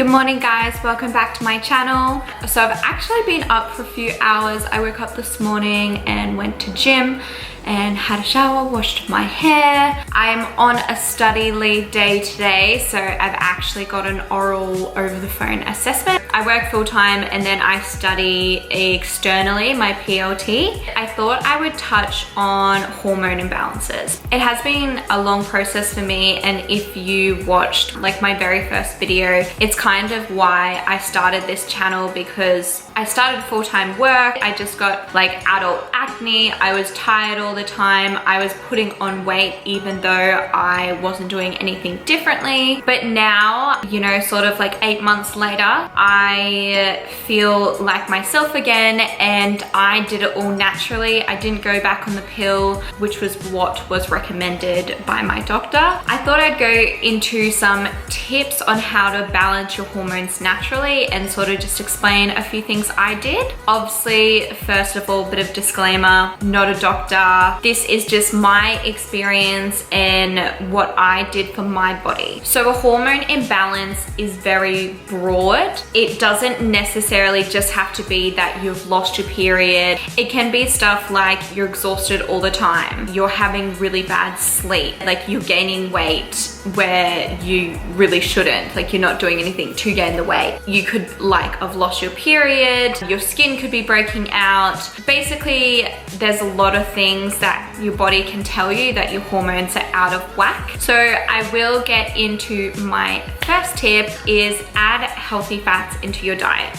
Good morning guys, welcome back to my channel. So I've actually been up for a few hours. I woke up this morning and went to gym and had a shower, washed my hair. I'm on a study leave day today, so I've actually got an oral over the phone assessment. I work full time and then I study externally, my PLT. I thought I would touch on hormone imbalances. It has been a long process for me, and if you watched like my very first video, it's kind of why I started this channel, because I started full-time work. I just got like adult acne. I was tired all the time. I was putting on weight even though I wasn't doing anything differently. But now, you know, sort of like 8 months later, I feel like myself again, and I did it all naturally. I didn't go back on the pill, which was what was recommended by my doctor. I thought I'd go into some tips on how to balance your hormones naturally and sort of just explain a few things I did. Obviously, first of all, bit of disclaimer, not a doctor. This is just my experience and what I did for my body. So a hormone imbalance is very broad. It doesn't necessarily just have to be that you've lost your period. It can be stuff like you're exhausted all the time, you're having really bad sleep, like you're gaining weight where you really shouldn't, like you're not doing anything to gain the weight. You could like have lost your period, your skin could be breaking out. Basically, there's a lot of things that your body can tell you that your hormones are out of whack. So I will get into my first tip is add healthy fats into your diet.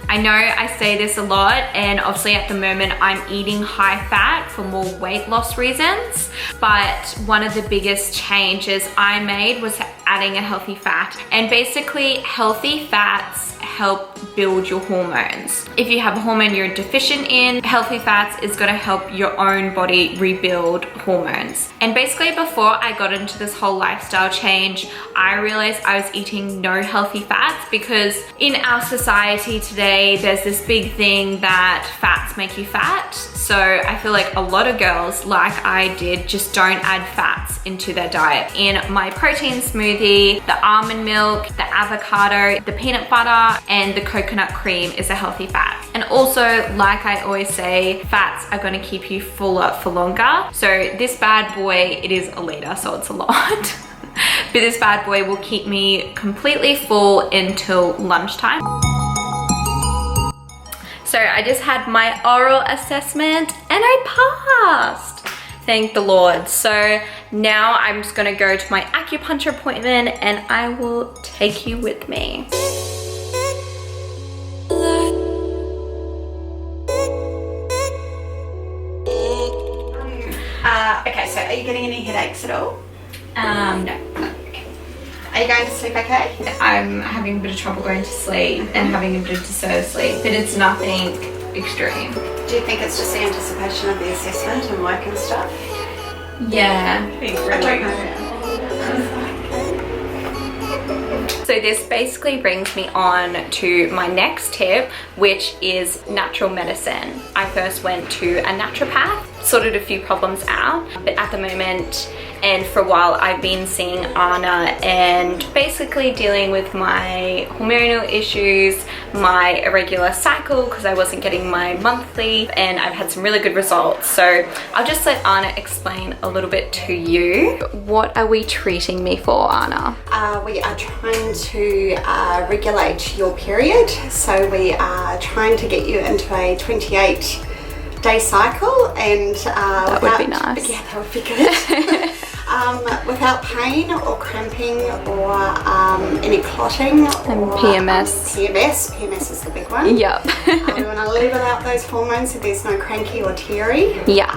I know I say this a lot, and obviously at the moment I'm eating high fat for more weight loss reasons, but one of the biggest changes I made was adding a healthy fat. And basically healthy fats help build your hormones. If you have a hormone you're deficient in, healthy fats is going to help your own body rebuild hormones. And basically before I got into this whole lifestyle change, I realized I was eating no healthy fats, because in our society today there's this big thing that fats make you fat. So I feel like a lot of girls, like I did, just don't add fats into their diet. In my protein smoothie, the almond milk, the avocado, the peanut butter, and the coconut cream is a healthy fat. And also, like I always say, fats are going to keep you fuller for longer. So this bad boy, it is a liter, so it's a lot. But this bad boy will keep me completely full until lunchtime. So I just had my oral assessment and I passed. Thank the Lord. So now I'm just gonna go to my acupuncture appointment and I will take you with me. Okay, so are you getting any headaches at all? No. Are you going to sleep okay? I'm having a bit of trouble going to sleep and having a bit of disturbed sleep, but it's nothing extreme. Do you think it's just the anticipation of the assessment and work and stuff? Yeah. So this basically brings me on to my next tip, which is natural medicine. I first went to a naturopath, sorted a few problems out, but at the moment and for a while I've been seeing ARNA and basically dealing with my hormonal issues, my irregular cycle because I wasn't getting my monthly, and I've had some really good results. So I'll just let ARNA explain a little bit to you. What are we treating me for, ARNA? We are trying to regulate your period. So we are trying to get you into a 28-day cycle, and that would be nice. Yeah, that would be good. Without pain or cramping or any clotting and or PMS. PMS is the big one. Yep. We want to level out those hormones so there's no cranky or teary. Yeah.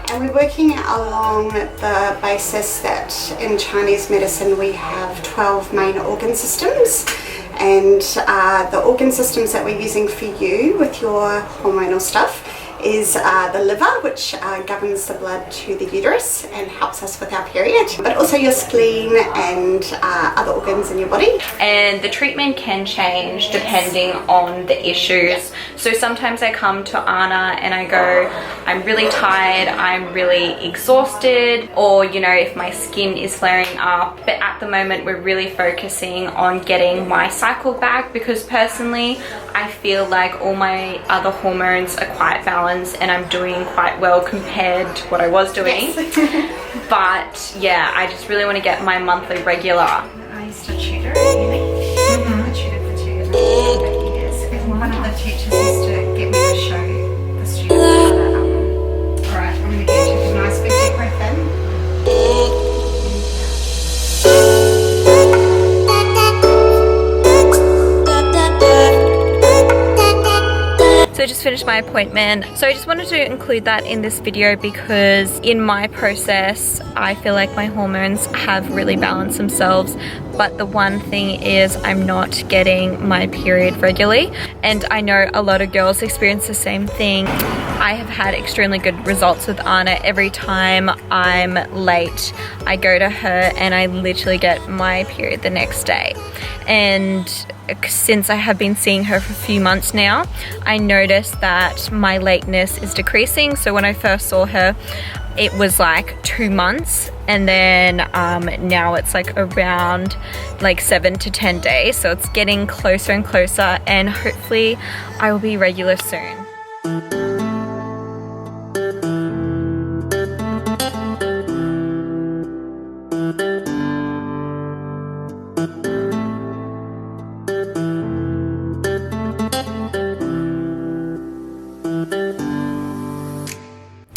And we're working along the basis that in Chinese medicine we have 12 main organ systems, and the organ systems that we're using for you with your hormonal stuff is the liver, which governs the blood to the uterus and helps us with our period, but also your spleen and other organs in your body. And the treatment can change depending on the issues. So sometimes I come to ARNA and I go, I'm really tired, I'm really exhausted, or you know, if my skin is flaring up. But at the moment we're really focusing on getting my cycle back, because personally I feel like all my other hormones are quite balanced and I'm doing quite well compared to what I was doing. Yes. But yeah, I just really want to get my monthly regular. I used to tutor at uni. I tutored for 2 years. And one of the teachers used to get me to show the students how to alright, I'm going to get you a nice big deep breath in. So I just finished my appointment. So I just wanted to include that in this video because in my process, I feel like my hormones have really balanced themselves. But the one thing is I'm not getting my period regularly. And I know a lot of girls experience the same thing. I have had extremely good results with ARNA. Every time I'm late, I go to her and I literally get my period the next day. And since I have been seeing her for a few months now, I noticed that my lateness is decreasing. So when I first saw her, it was like 2 months, and then now it's like around like 7 to 10 days. So it's getting closer and closer, and hopefully I will be regular soon.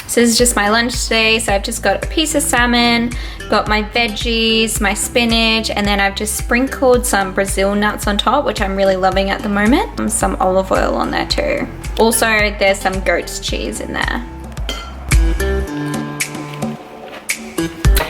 So this is just my lunch today. So I've just got a piece of salmon, got my veggies, my spinach, and then I've just sprinkled some Brazil nuts on top, which I'm really loving at the moment. And some olive oil on there too. Also, there's some goat's cheese in there.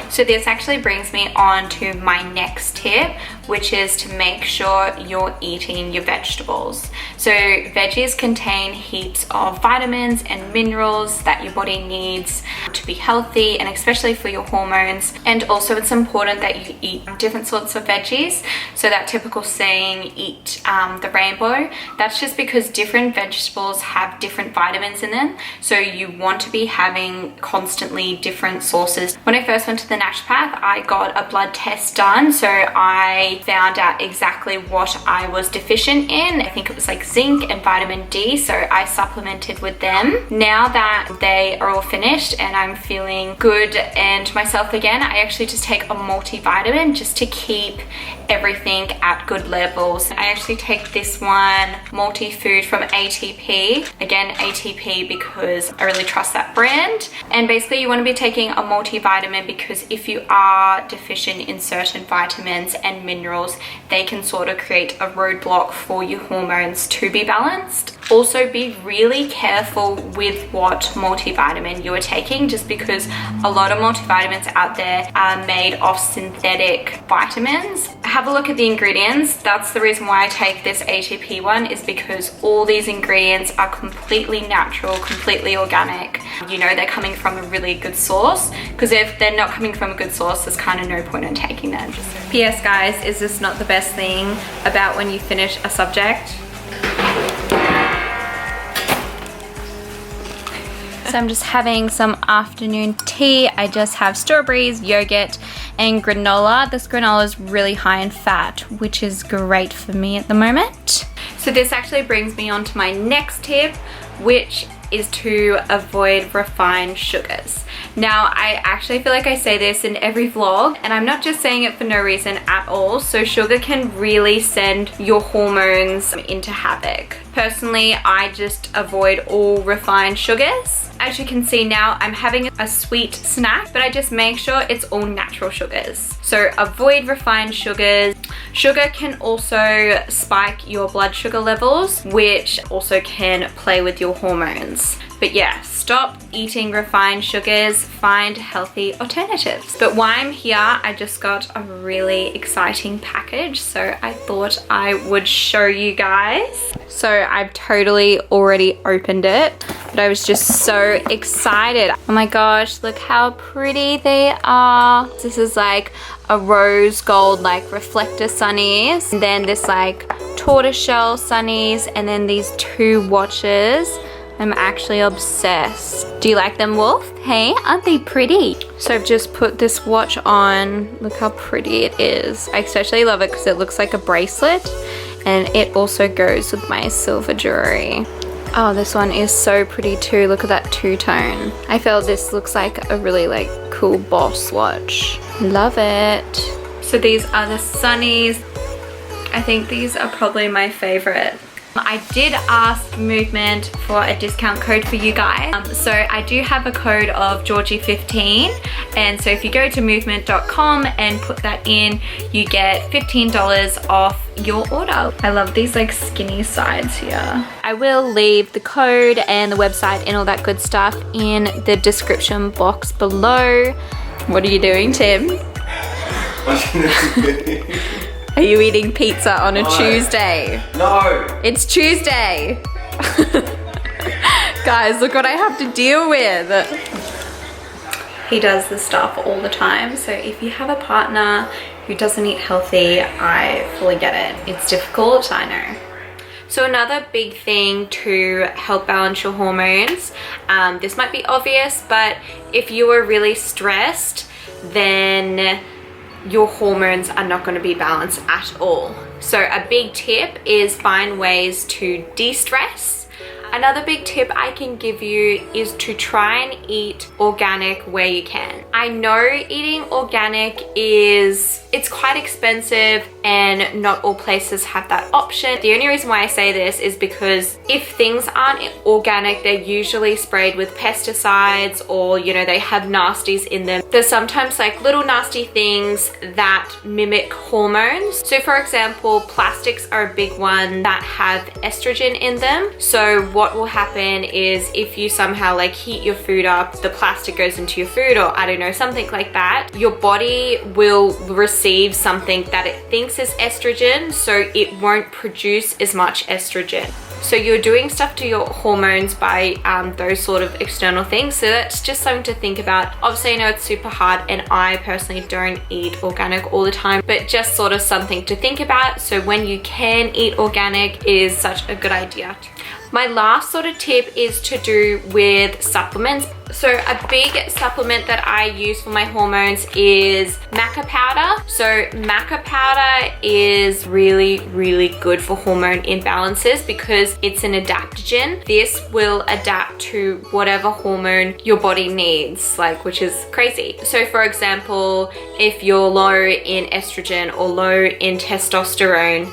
So this actually brings me on to my next tip, which is to make sure you're eating your vegetables. So veggies contain heaps of vitamins and minerals that your body needs to be healthy, and especially for your hormones. And also it's important that you eat different sorts of veggies. So that typical saying, eat the rainbow, that's just because different vegetables have different vitamins in them. So you want to be having constantly different sources. When I first went to the naturopath, I got a blood test done. So I found out exactly what I was deficient in. I think it was like zinc and vitamin D, so I supplemented with them. Now that they are all finished and I'm feeling good and myself again, I actually just take a multivitamin just to keep everything at good levels. I actually take this one, multi-food from ATP. Again, ATP because I really trust that brand. And basically you want to be taking a multivitamin because if you are deficient in certain vitamins and minerals, they can sort of create a roadblock for your hormones to be balanced. Also be really careful with what multivitamin you are taking, just because a lot of multivitamins out there are made of synthetic vitamins. Have a look at the ingredients. That's the reason why I take this ATP one, is because all these ingredients are completely natural, completely organic. You know they're coming from a really good source, because if they're not coming from a good source, there's kind of no point in taking them. P.S. guys, is this not the best thing about when you finish a subject? So I'm just having some afternoon tea. I just have strawberries, yogurt, and granola. This granola is really high in fat, which is great for me at the moment. So this actually brings me on to my next tip, which is to avoid refined sugars. Now, I actually feel like I say this in every vlog, and I'm not just saying it for no reason at all. So sugar can really send your hormones into havoc. Personally, I just avoid all refined sugars. As you can see now, I'm having a sweet snack, but I just make sure it's all natural sugars. So avoid refined sugars. Sugar can also spike your blood sugar levels, which also can play with your hormones. But yeah, stop eating refined sugars, find healthy alternatives. But while I'm here, I just got a really exciting package, so I thought I would show you guys. So I've totally already opened it, but I was just so excited. Oh my gosh, look how pretty they are. This is like a rose gold like reflector sunnies, and then this like tortoiseshell sunnies, and then these 2 watches. I'm actually obsessed. Do you like them, Wolf? Hey, aren't they pretty? So I've just put this watch on. Look how pretty it is. I especially love it because it looks like a bracelet, and it also goes with my silver jewelry. Oh, this one is so pretty too. Look at that two-tone. I feel this looks like a really like cool boss watch. Love it. So these are the sunnies. I think these are probably my favorite. I did ask Movement for a discount code for you guys. So I do have a code of Georgie15, and so if you go to movement.com and put that in, you get $15 off your order. I love these like skinny sides here. I will leave the code and the website and all that good stuff in the description box below. What are you doing, Tim? Are you eating pizza on a Tuesday? No! It's Tuesday! Guys, look what I have to deal with. He does this stuff all the time, so if you have a partner who doesn't eat healthy, I fully get it. It's difficult, I know. So another big thing to help balance your hormones, this might be obvious, but if you are really stressed, then your hormones are not going to be balanced at all. So a big tip is find ways to de-stress. Another big tip I can give you is to try and eat organic where you can. I know eating organic it's quite expensive and not all places have that option. The only reason why I say this is because if things aren't organic, they're usually sprayed with pesticides, or you know, they have nasties in them. There's sometimes like little nasty things that mimic hormones. So for example, plastics are a big one that have estrogen in them. So what will happen is if you somehow like heat your food up, the plastic goes into your food, or I don't know, something like that, your body will receive something that it thinks is estrogen, so it won't produce as much estrogen. So you're doing stuff to your hormones by those sort of external things. So that's just something to think about. Obviously I know it's super hard, and I personally don't eat organic all the time, but just sort of something to think about. So when you can eat organic, it is such a good idea. My last sort of tip is to do with supplements. So a big supplement that I use for my hormones is MACA powder. So MACA powder is really, really good for hormone imbalances because it's an adaptogen. This will adapt to whatever hormone your body needs, like, which is crazy. So for example, if you're low in estrogen or low in testosterone,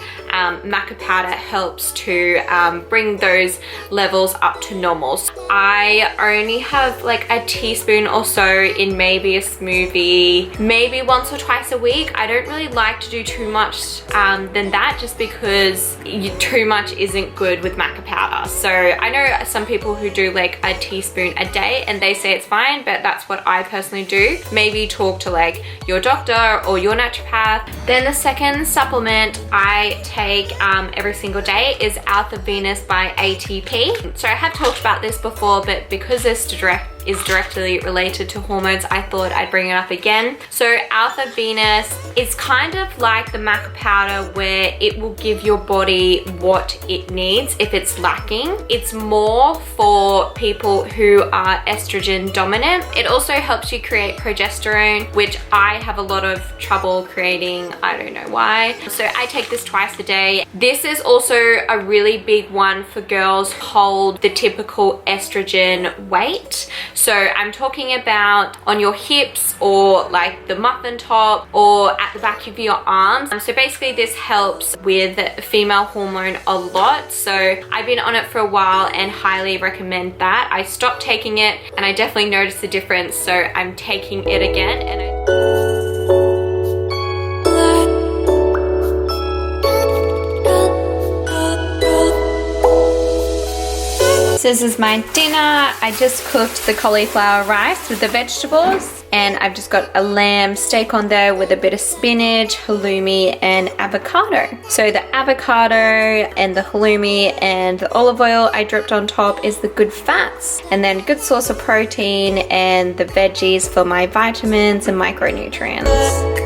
MACA powder helps to bring those levels up to normal. So I only have like a teaspoon or so in maybe a smoothie, maybe once or twice a week. I don't really like to do too much than that, just because too much isn't good with MACA powder. So I know some people who do like a teaspoon a day and they say it's fine, but that's what I personally do. Maybe talk to like your doctor or your naturopath. Then the second supplement I take every single day is Alpha Venus by ATP. So I have talked about this before, but because this is directly related to hormones, I thought I'd bring it up again. So Alpha Venus is kind of like the MACA powder, where it will give your body what it needs if it's lacking. It's more for people who are estrogen dominant. It also helps you create progesterone, which I have a lot of trouble creating. I don't know why. So I take this twice a day. This is also a really big one for girls who hold the typical estrogen weight. So I'm talking about on your hips, or like the muffin top, or at the back of your arms. So basically this helps with female hormone a lot. So I've been on it for a while and highly recommend that. I stopped taking it and I definitely noticed the difference. So I'm taking it again, and this is my dinner. I just cooked the cauliflower rice with the vegetables, and I've just got a lamb steak on there with a bit of spinach, halloumi, and avocado. So the avocado and the halloumi and the olive oil I dripped on top is the good fats, and then good source of protein, and the veggies for my vitamins and micronutrients.